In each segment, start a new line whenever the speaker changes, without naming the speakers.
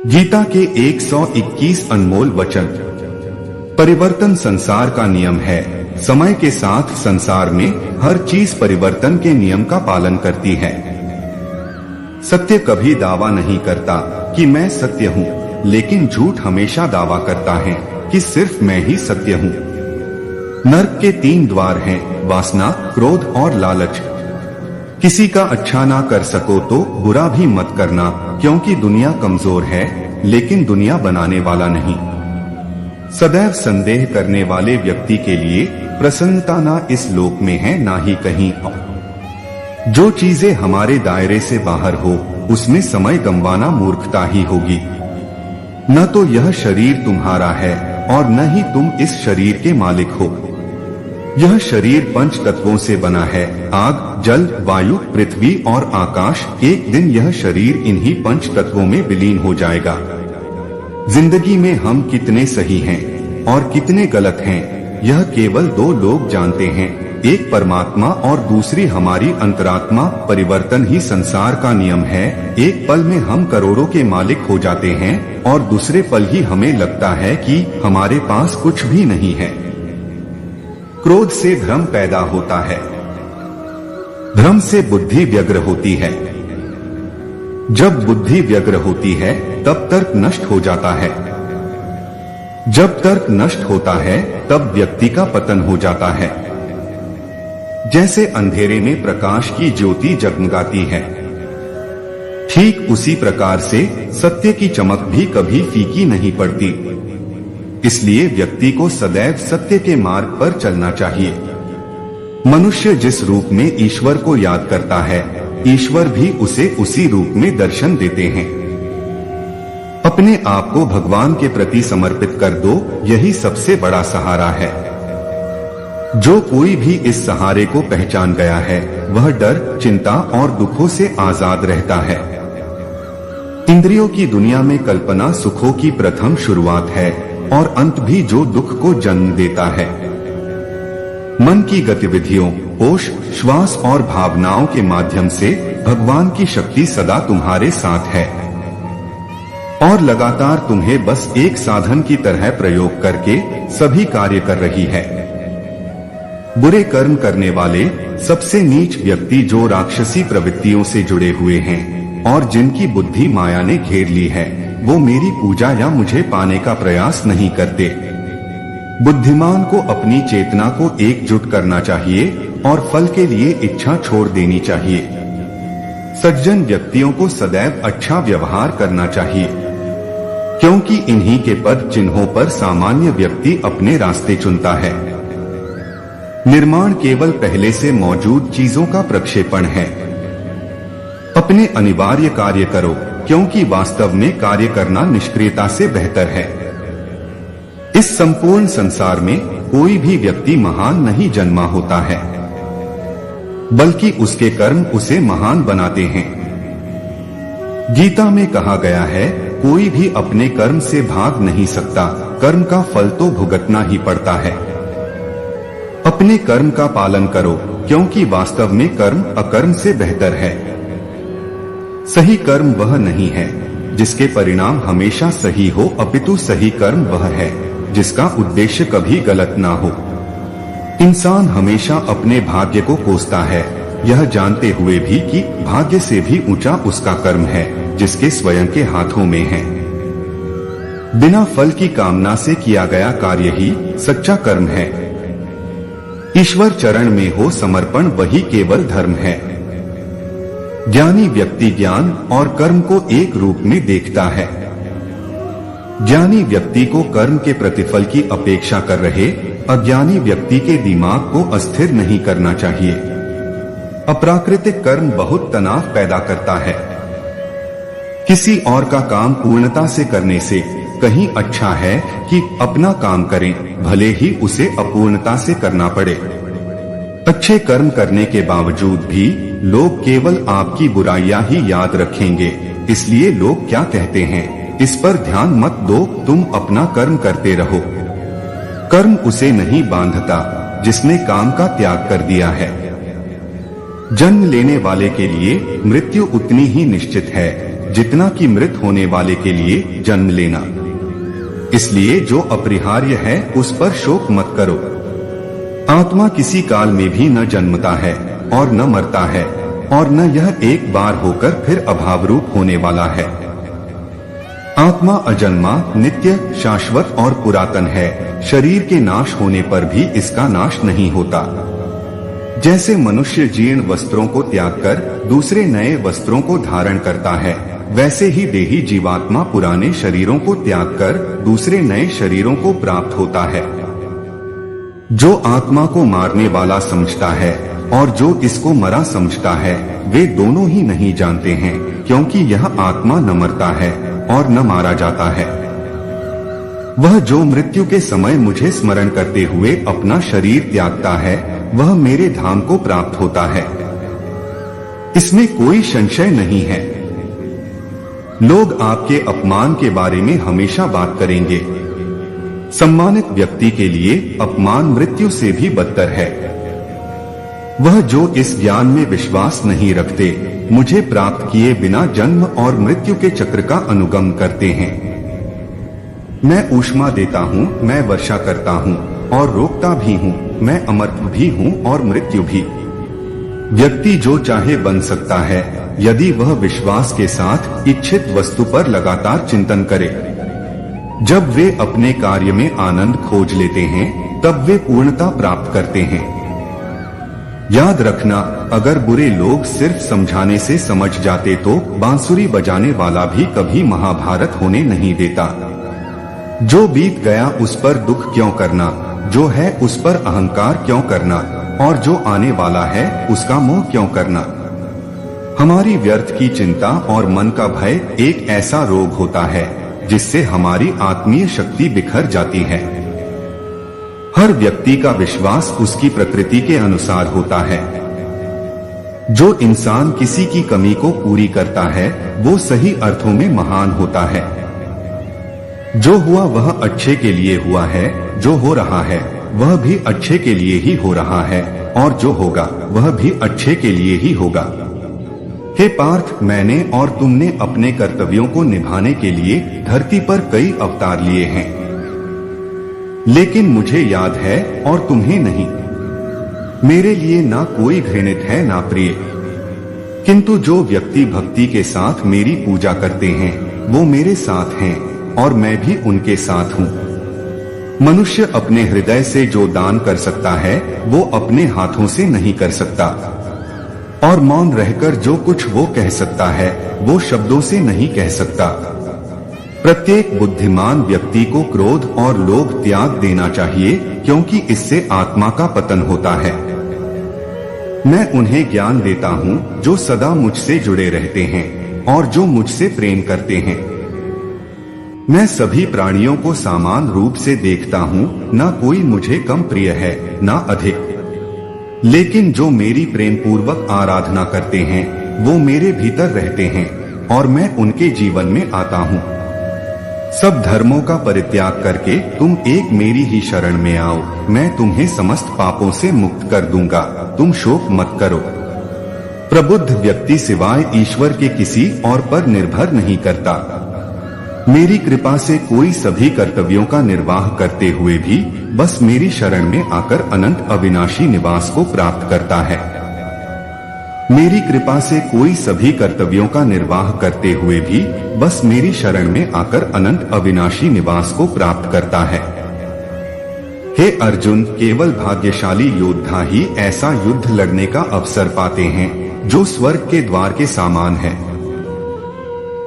गीता के 121 अनमोल वचन। परिवर्तन संसार का नियम है। समय के साथ संसार में हर चीज परिवर्तन के नियम का पालन करती है। सत्य कभी दावा नहीं करता कि मैं सत्य हूँ, लेकिन झूठ हमेशा दावा करता है कि सिर्फ मैं ही सत्य हूँ। नरक के 3 द्वार हैं, वासना, क्रोध और लालच। किसी का अच्छा ना कर सको तो बुरा भी मत करना, क्योंकि दुनिया कमजोर है, लेकिन दुनिया बनाने वाला नहीं। सदैव संदेह करने वाले व्यक्ति के लिए प्रसन्नता ना इस लोक में है ना ही कहीं और। जो चीजें हमारे दायरे से बाहर हो, उसमें समय गंवाना मूर्खता ही होगी। न तो यह शरीर तुम्हारा है और न ही तुम इस शरीर के मालिक हो। यह शरीर 5 तत्वों से बना है, आग, जल, वायु, पृथ्वी और आकाश। एक दिन यह शरीर इन्हीं 5 तत्वों में विलीन हो जाएगा। जिंदगी में हम कितने सही हैं और कितने गलत हैं, यह केवल 2 लोग जानते हैं, एक परमात्मा और दूसरी हमारी अंतरात्मा। परिवर्तन ही संसार का नियम है। एक पल में हम करोड़ों के मालिक हो जाते हैं और दूसरे पल ही हमें लगता है कि हमारे पास कुछ भी नहीं है। क्रोध से भ्रम पैदा होता है, भ्रम से बुद्धि व्यग्र होती है। जब बुद्धि व्यग्र होती है तब तर्क नष्ट हो जाता है। जब तर्क नष्ट होता है तब व्यक्ति का पतन हो जाता है। जैसे अंधेरे में प्रकाश की ज्योति जगमगाती है, ठीक उसी प्रकार से सत्य की चमक भी कभी फीकी नहीं पड़ती। इसलिए व्यक्ति को सदैव सत्य के मार्ग पर चलना चाहिए। मनुष्य जिस रूप में ईश्वर को याद करता है, ईश्वर भी उसे उसी रूप में दर्शन देते हैं। अपने आप को भगवान के प्रति समर्पित कर दो, यही सबसे बड़ा सहारा है। जो कोई भी इस सहारे को पहचान गया है, वह डर, चिंता और दुखों से आजाद रहता है। इंद्रियों की दुनिया में कल्पना सुखों की प्रथम शुरुआत है और अंत भी जो दुख को जन्म देता है। मन की गतिविधियों, होश, श्वास और भावनाओं के माध्यम से भगवान की शक्ति सदा तुम्हारे साथ है और लगातार तुम्हें बस एक साधन की तरह प्रयोग करके सभी कार्य कर रही है। बुरे कर्म करने वाले सबसे नीच व्यक्ति जो राक्षसी प्रवृत्तियों से जुड़े हुए हैं और जिनकी बुद्धि माया ने घेर ली है, वो मेरी पूजा या मुझे पाने का प्रयास नहीं करते। बुद्धिमान को अपनी चेतना को एकजुट करना चाहिए और फल के लिए इच्छा छोड़ देनी चाहिए। सज्जन व्यक्तियों को सदैव अच्छा व्यवहार करना चाहिए, क्योंकि इन्हीं के पद चिन्हों पर सामान्य व्यक्ति अपने रास्ते चुनता है। निर्माण केवल पहले से मौजूद चीजों का प्रक्षेपण है। अपने अनिवार्य कार्य करो, क्योंकि वास्तव में कार्य करना निष्क्रियता से बेहतर है। इस संपूर्ण संसार में कोई भी व्यक्ति महान नहीं जन्मा होता है, बल्कि उसके कर्म उसे महान बनाते हैं। गीता में कहा गया है, कोई भी अपने कर्म से भाग नहीं सकता, कर्म का फल तो भुगतना ही पड़ता है। अपने कर्म का पालन करो, क्योंकि वास्तव में कर्म अकर्म से बेहतर है। सही कर्म वह नहीं है जिसके परिणाम हमेशा सही हो, अपितु सही कर्म वह है जिसका उद्देश्य कभी गलत ना हो। इंसान हमेशा अपने भाग्य को कोसता है, यह जानते हुए भी कि भाग्य से भी ऊंचा उसका कर्म है जिसके स्वयं के हाथों में है। बिना फल की कामना से किया गया कार्य ही सच्चा कर्म है। ईश्वर चरण में हो समर्पण वही केवल धर्म है। ज्ञानी व्यक्ति ज्ञान और कर्म को एक रूप में देखता है। ज्ञानी व्यक्ति को कर्म के प्रतिफल की अपेक्षा कर रहे अज्ञानी व्यक्ति के दिमाग को अस्थिर नहीं करना चाहिए। अप्राकृतिक कर्म बहुत तनाव पैदा करता है। किसी और का काम पूर्णता से करने से कहीं अच्छा है कि अपना काम करें, भले ही उसे अपूर्णता से करना पड़े। अच्छे कर्म करने के बावजूद भी लोग केवल आपकी बुराइयां ही याद रखेंगे, इसलिए लोग क्या कहते हैं इस पर ध्यान मत दो, तुम अपना कर्म करते रहो। कर्म उसे नहीं बांधता जिसने काम का त्याग कर दिया है। जन्म लेने वाले के लिए मृत्यु उतनी ही निश्चित है जितना कि मृत होने वाले के लिए जन्म लेना। इसलिए जो अपरिहार्य है उस पर शोक मत करो। आत्मा किसी काल में भी न जन्मता है और न मरता है, और न यह एक बार होकर फिर अभाव रूप होने वाला है। आत्मा अजन्मा, नित्य, शाश्वत और पुरातन है। शरीर के नाश होने पर भी इसका नाश नहीं होता। जैसे मनुष्य जीर्ण वस्त्रों को त्याग कर दूसरे नए वस्त्रों को धारण करता है, वैसे ही देही जीवात्मा पुराने शरीरों को त्याग कर दूसरे नए शरीरों को प्राप्त होता है। जो आत्मा को मारने वाला समझता है और जो इसको मरा समझता है, वे दोनों ही नहीं जानते हैं, क्योंकि यह आत्मा न मरता है और न मारा जाता है। वह जो मृत्यु के समय मुझे स्मरण करते हुए अपना शरीर त्यागता है, वह मेरे धाम को प्राप्त होता है। इसमें कोई संशय नहीं है। लोग आपके अपमान के बारे में हमेशा बात करेंगे। सम्मानित व्यक्ति के लिए अपमान मृत्यु से भी बदतर है। वह जो इस ज्ञान में विश्वास नहीं रखते, मुझे प्राप्त किए बिना जन्म और मृत्यु के चक्र का अनुगम करते हैं। मैं ऊष्मा देता हूँ, मैं वर्षा करता हूँ और रोकता भी हूँ, मैं अमर्त्य भी हूँ और मृत्यु भी। व्यक्ति जो चाहे बन सकता है, यदि वह विश्वास के साथ इच्छित वस्तु पर लगातार चिंतन करे। जब वे अपने कार्य में आनंद खोज लेते हैं, तब वे पूर्णता प्राप्त करते हैं। याद रखना, अगर बुरे लोग सिर्फ समझाने से समझ जाते तो बांसुरी बजाने वाला भी कभी महाभारत होने नहीं देता। जो बीत गया उस पर दुख क्यों करना, जो है उस पर अहंकार क्यों करना, और जो आने वाला है उसका मोह क्यों करना। हमारी व्यर्थ की चिंता और मन का भय एक ऐसा रोग होता है जिससे हमारी आत्मीय शक्ति बिखर जाती है। हर व्यक्ति का विश्वास उसकी प्रकृति के अनुसार होता है। जो इंसान किसी की कमी को पूरी करता है, वो सही अर्थों में महान होता है। जो हुआ वह अच्छे के लिए हुआ है, जो हो रहा है वह भी अच्छे के लिए ही हो रहा है, और जो होगा वह भी अच्छे के लिए ही होगा। हे पार्थ, मैंने और तुमने अपने कर्तव्यों को निभाने के लिए धरती पर कई अवतार लिए हैं, लेकिन मुझे याद है और तुम्हें नहीं। मेरे लिए ना कोई घृणित है ना प्रिय, किंतु जो व्यक्ति भक्ति के साथ मेरी पूजा करते हैं, वो मेरे साथ हैं और मैं भी उनके साथ हूँ। मनुष्य अपने हृदय से जो दान कर सकता है, वो अपने हाथों से नहीं कर सकता, और मौन रहकर जो कुछ वो कह सकता है, वो शब्दों से नहीं कह सकता। प्रत्येक बुद्धिमान व्यक्ति को क्रोध और लोभ त्याग देना चाहिए, क्योंकि इससे आत्मा का पतन होता है। मैं उन्हें ज्ञान देता हूँ जो सदा मुझसे जुड़े रहते हैं और जो मुझसे प्रेम करते हैं। मैं सभी प्राणियों को समान रूप से देखता हूँ, ना कोई मुझे कम प्रिय है ना अधिक। लेकिन जो मेरी प्रेम पूर्वक आराधना करते हैं, वो मेरे भीतर रहते हैं और मैं उनके जीवन में आता हूँ। सब धर्मों का परित्याग करके तुम एक मेरी ही शरण में आओ, मैं तुम्हें समस्त पापों से मुक्त कर दूंगा, तुम शोक मत करो। प्रबुद्ध व्यक्ति सिवाय ईश्वर के किसी और पर निर्भर नहीं करता। मेरी कृपा से कोई सभी कर्तव्यों का निर्वाह करते हुए भी बस मेरी शरण में आकर अनंत अविनाशी निवास को प्राप्त करता है। मेरी कृपा से कोई सभी कर्तव्यों का निर्वाह करते हुए भी बस मेरी शरण में आकर अनंत अविनाशी निवास को प्राप्त करता है। हे अर्जुन, केवल भाग्यशाली योद्धा ही ऐसा युद्ध लड़ने का अवसर पाते हैं जो स्वर्ग के द्वार के समान है।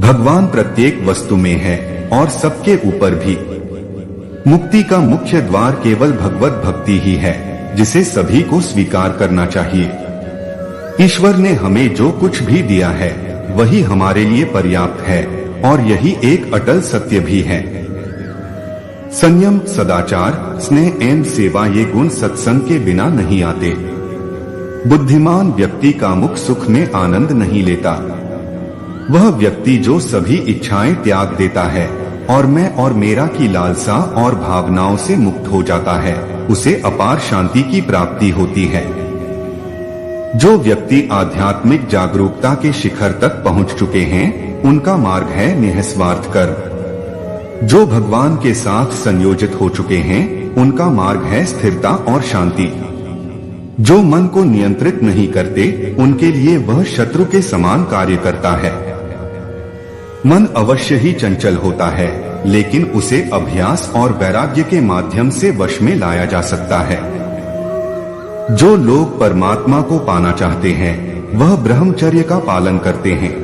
भगवान प्रत्येक वस्तु में है और सबके ऊपर भी। मुक्ति का मुख्य द्वार केवल भगवत भक्ति ही है, जिसे सभी को स्वीकार करना चाहिए। ईश्वर ने हमें जो कुछ भी दिया है वही हमारे लिए पर्याप्त है, और यही एक अटल सत्य भी है। संयम, सदाचार, स्नेह एवं सेवा ये गुण सत्संग के बिना नहीं आते। बुद्धिमान व्यक्ति कामुक सुख में आनंद नहीं लेता। वह व्यक्ति जो सभी इच्छाएं त्याग देता है और मैं और मेरा की लालसा और भावनाओं से मुक्त हो जाता है, उसे अपार शांति की प्राप्ति होती है। जो व्यक्ति आध्यात्मिक जागरूकता के शिखर तक पहुंच चुके हैं, उनका मार्ग है निःस्वार्थ कर्म। जो भगवान के साथ संयोजित हो चुके हैं उनका मार्ग है स्थिरता और शांति। जो मन को नियंत्रित नहीं करते उनके लिए वह शत्रु के समान कार्य करता है। मन अवश्य ही चंचल होता है, लेकिन उसे अभ्यास और वैराग्य के माध्यम से वश में लाया जा सकता है। जो लोग परमात्मा को पाना चाहते हैं वह ब्रह्मचर्य का पालन करते हैं।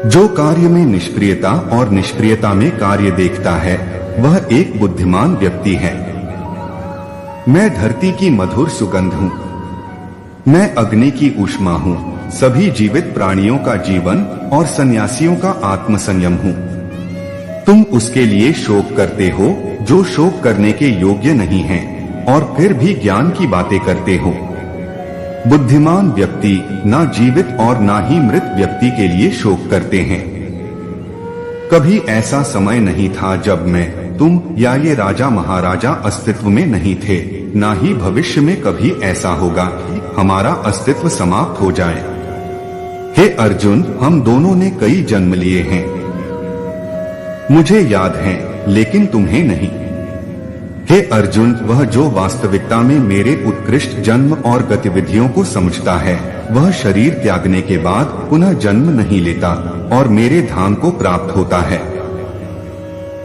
जो कार्य में निष्क्रियता और निष्क्रियता में कार्य देखता है वह एक बुद्धिमान व्यक्ति है। मैं धरती की मधुर सुगंध हूँ, मैं अग्नि की ऊष्मा हूँ, सभी जीवित प्राणियों का जीवन और सन्यासियों का आत्मसंयम हूँ। तुम उसके लिए शोक करते हो जो शोक करने के योग्य नहीं है और फिर भी ज्ञान की बातें करते हो। बुद्धिमान व्यक्ति ना जीवित और ना ही मृत व्यक्ति के लिए शोक करते हैं। कभी ऐसा समय नहीं था जब मैं, तुम या ये राजा महाराजा अस्तित्व में नहीं थे, ना ही भविष्य में कभी ऐसा होगा कि हमारा अस्तित्व समाप्त हो जाए। हे अर्जुन, हम दोनों ने कई जन्म लिए हैं, मुझे याद है लेकिन तुम्हें नहीं। हे अर्जुन, वह जो वास्तविकता में मेरे उत्कृष्ट जन्म और गतिविधियों को समझता है वह शरीर त्यागने के बाद पुनः जन्म नहीं लेता और मेरे धाम को प्राप्त होता है।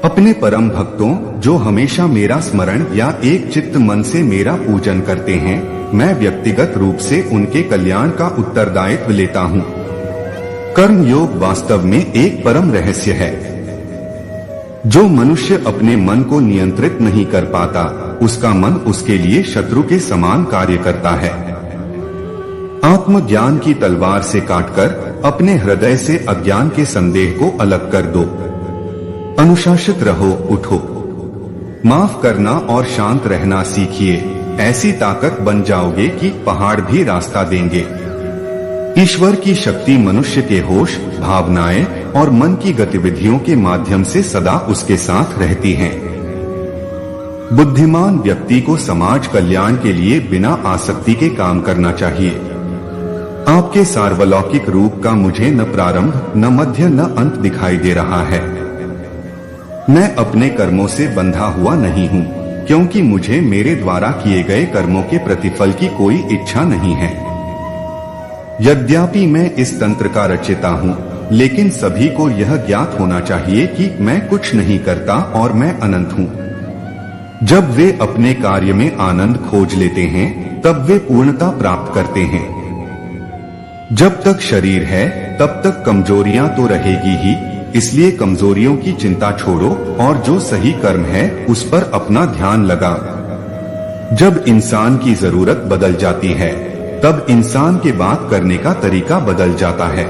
अपने परम भक्तों जो हमेशा मेरा स्मरण या एक चित्त मन से मेरा पूजन करते हैं, मैं व्यक्तिगत रूप से उनके कल्याण का उत्तरदायित्व लेता हूँ। कर्म योग वास्तव में एक परम रहस्य है। जो मनुष्य अपने मन को नियंत्रित नहीं कर पाता उसका मन उसके लिए शत्रु के समान कार्य करता है। आत्मज्ञान की तलवार से काटकर अपने हृदय से अज्ञान के संदेह को अलग कर दो। अनुशासित रहो, उठो, माफ करना और शांत रहना सीखिए। ऐसी ताकत बन जाओगे कि पहाड़ भी रास्ता देंगे। ईश्वर की शक्ति मनुष्य के होश, भावनाएं और मन की गतिविधियों के माध्यम से सदा उसके साथ रहती हैं। बुद्धिमान व्यक्ति को समाज कल्याण के लिए बिना आसक्ति के काम करना चाहिए। आपके सार्वलौकिक रूप का मुझे न प्रारंभ न मध्य न अंत दिखाई दे रहा है। मैं अपने कर्मों से बंधा हुआ नहीं हूँ, क्योंकि मुझे मेरे द्वारा किए गए कर्मों के प्रतिफल की कोई इच्छा नहीं है। यद्यपि मैं इस तंत्र का रचयिता हूँ, लेकिन सभी को यह ज्ञात होना चाहिए कि मैं कुछ नहीं करता और मैं अनंत हूँ। जब वे अपने कार्य में आनंद खोज लेते हैं तब वे पूर्णता प्राप्त करते हैं। जब तक शरीर है तब तक कमजोरियां तो रहेगी ही, इसलिए कमजोरियों की चिंता छोड़ो और जो सही कर्म है उस पर अपना ध्यान लगा। जब इंसान की जरूरत बदल जाती है तब इंसान के बात करने का तरीका बदल जाता है।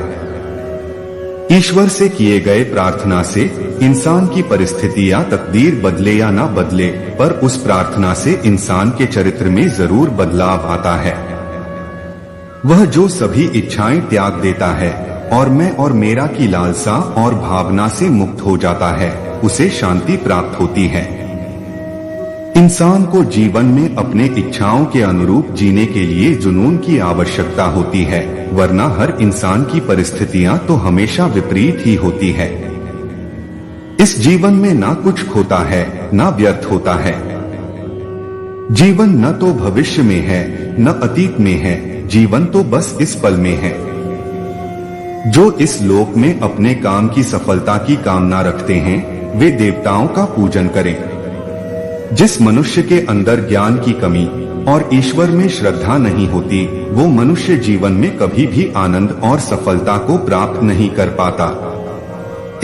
ईश्वर से किए गए प्रार्थना से इंसान की परिस्थिति या तकदीर बदले या ना बदले, पर उस प्रार्थना से इंसान के चरित्र में जरूर बदलाव आता है। वह जो सभी इच्छाएं त्याग देता है और मैं और मेरा की लालसा और भावना से मुक्त हो जाता है, उसे शांति प्राप्त होती है। इंसान को जीवन में अपने इच्छाओं के अनुरूप जीने के लिए जुनून की आवश्यकता होती है, वरना हर इंसान की परिस्थितियां तो हमेशा विपरीत ही होती है। इस जीवन में ना कुछ खोता है ना व्यर्थ होता है। जीवन न तो भविष्य में है न अतीत में है, जीवन तो बस इस पल में है। जो इस लोक में अपने काम की सफलता की कामना रखते हैं वे देवताओं का पूजन करें। जिस मनुष्य के अंदर ज्ञान की कमी और ईश्वर में श्रद्धा नहीं होती वो मनुष्य जीवन में कभी भी आनंद और सफलता को प्राप्त नहीं कर पाता।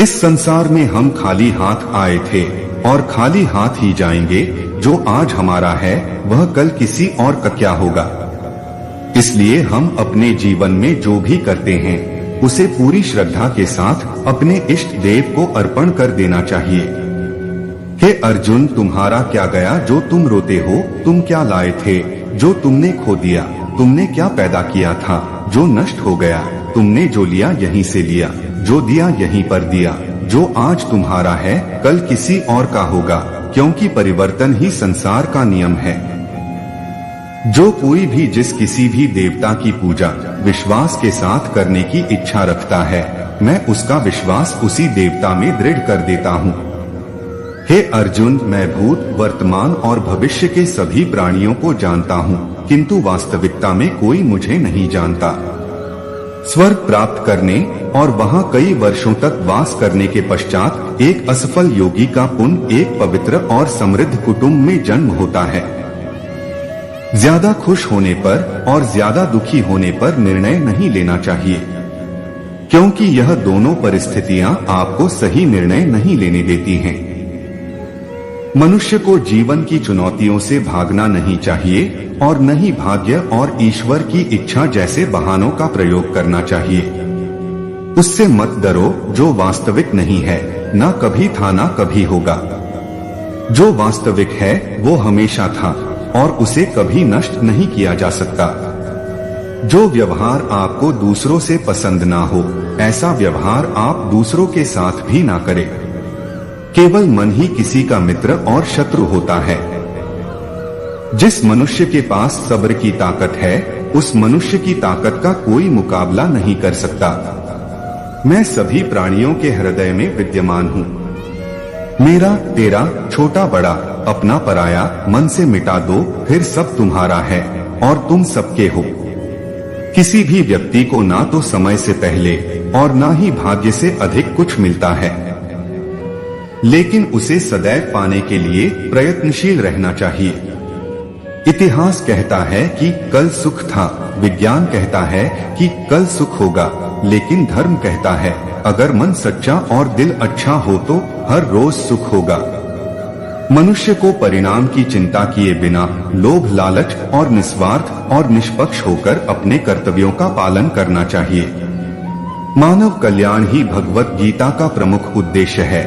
इस संसार में हम खाली हाथ आए थे और खाली हाथ ही जाएंगे। जो आज हमारा है वह कल किसी और का क्या होगा। इसलिए हम अपने जीवन में जो भी करते हैं उसे पूरी श्रद्धा के साथ अपने इष्ट देव को अर्पण कर देना चाहिए। हे अर्जुन, तुम्हारा क्या गया जो तुम रोते हो? तुम क्या लाए थे जो तुमने खो दिया? तुमने क्या पैदा किया था जो नष्ट हो गया? तुमने जो लिया यहीं से लिया, जो दिया यहीं पर दिया। जो आज तुम्हारा है कल किसी और का होगा, क्योंकि परिवर्तन ही संसार का नियम है। जो कोई भी जिस किसी भी देवता की पूजा विश्वास के साथ करने की इच्छा रखता है मैं उसका विश्वास उसी देवता में दृढ़ कर देता हूँ। हे अर्जुन, मैं भूत, वर्तमान और भविष्य के सभी प्राणियों को जानता हूँ, किंतु वास्तविकता में कोई मुझे नहीं जानता। स्वर्ग प्राप्त करने और वहाँ कई वर्षों तक वास करने के पश्चात एक असफल योगी का पुण्य एक पवित्र और समृद्ध कुटुंब में जन्म होता है। ज्यादा खुश होने पर और ज्यादा दुखी होने पर निर्णय नहीं लेना चाहिए, क्योंकि यह दोनों परिस्थितियां आपको सही निर्णय नहीं लेने देती हैं। मनुष्य को जीवन की चुनौतियों से भागना नहीं चाहिए और न ही भाग्य और ईश्वर की इच्छा जैसे बहानों का प्रयोग करना चाहिए। उससे मत डरो जो वास्तविक नहीं है, ना कभी था ना कभी होगा। जो वास्तविक है वो हमेशा था और उसे कभी नष्ट नहीं किया जा सकता। जो व्यवहार आपको दूसरों से पसंद ना हो, ऐसा व्यवहार आप दूसरों के साथ भी ना करें। केवल मन ही किसी का मित्र और शत्रु होता है। जिस मनुष्य के पास सब्र की ताकत है, उस मनुष्य की ताकत का कोई मुकाबला नहीं कर सकता। मैं सभी प्राणियों के हृदय में विद्यमान हूँ। मेरा, तेरा, छोटा बड़ा, अपना पराया मन से मिटा दो, फिर सब तुम्हारा है और तुम सबके हो। किसी भी व्यक्ति को ना तो समय से पहले और ना ही भाग्य से अधिक कुछ मिलता है, लेकिन उसे सदैव पाने के लिए प्रयत्नशील रहना चाहिए। इतिहास कहता है कि कल सुख था, विज्ञान कहता है कि कल सुख होगा, लेकिन धर्म कहता है अगर मन सच्चा और दिल अच्छा हो तो हर रोज सुख होगा। मनुष्य को परिणाम की चिंता किए बिना लोभ, लालच और निस्वार्थ और निष्पक्ष होकर अपने कर्तव्यों का पालन करना चाहिए। मानव कल्याण ही भगवत गीता का प्रमुख उद्देश्य है,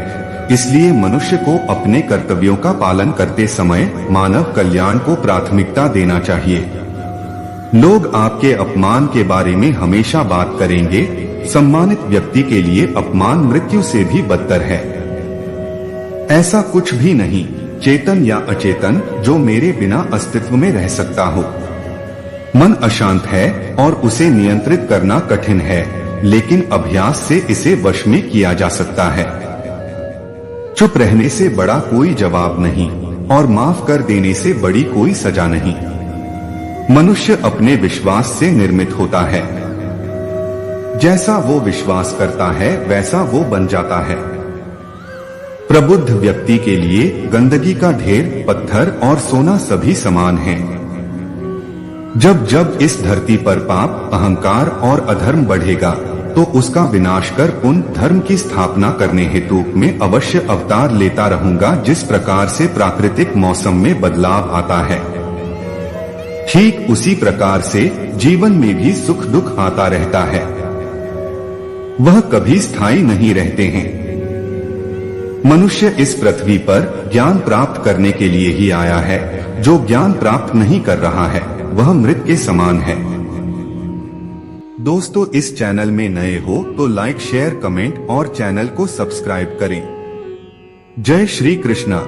इसलिए मनुष्य को अपने कर्तव्यों का पालन करते समय मानव कल्याण को प्राथमिकता देना चाहिए। लोग आपके अपमान के बारे में हमेशा बात करेंगे। सम्मानित व्यक्ति के लिए अपमान मृत्यु से भी बदतर है। ऐसा कुछ भी नहीं, चेतन या अचेतन, जो मेरे बिना अस्तित्व में रह सकता हो। मन अशांत है और उसे नियंत्रित करना कठिन है, लेकिन अभ्यास से इसे वश में किया जा सकता है। चुप रहने से बड़ा कोई जवाब नहीं और माफ कर देने से बड़ी कोई सजा नहीं। मनुष्य अपने विश्वास से निर्मित होता है। जैसा वो विश्वास करता है वैसा वो बन जाता है। प्रबुद्ध व्यक्ति के लिए गंदगी का ढेर, पत्थर और सोना सभी समान हैं। जब जब इस धरती पर पाप, अहंकार और अधर्म बढ़ेगा तो उसका विनाश कर पुण्य धर्म की स्थापना करने हेतु मैं अवश्य अवतार लेता रहूंगा। जिस प्रकार से प्राकृतिक मौसम में बदलाव आता है, ठीक उसी प्रकार से जीवन में भी सुख दुख आता रहता है। वह कभी स्थायी नहीं रहते हैं। मनुष्य इस पृथ्वी पर ज्ञान प्राप्त करने के लिए ही आया है। जो ज्ञान प्राप्त नहीं कर रहा है वह मृत के समान है। दोस्तों, इस चैनल में नए हो तो लाइक, शेयर, कमेंट और चैनल को सब्सक्राइब करें। जय श्री कृष्णा।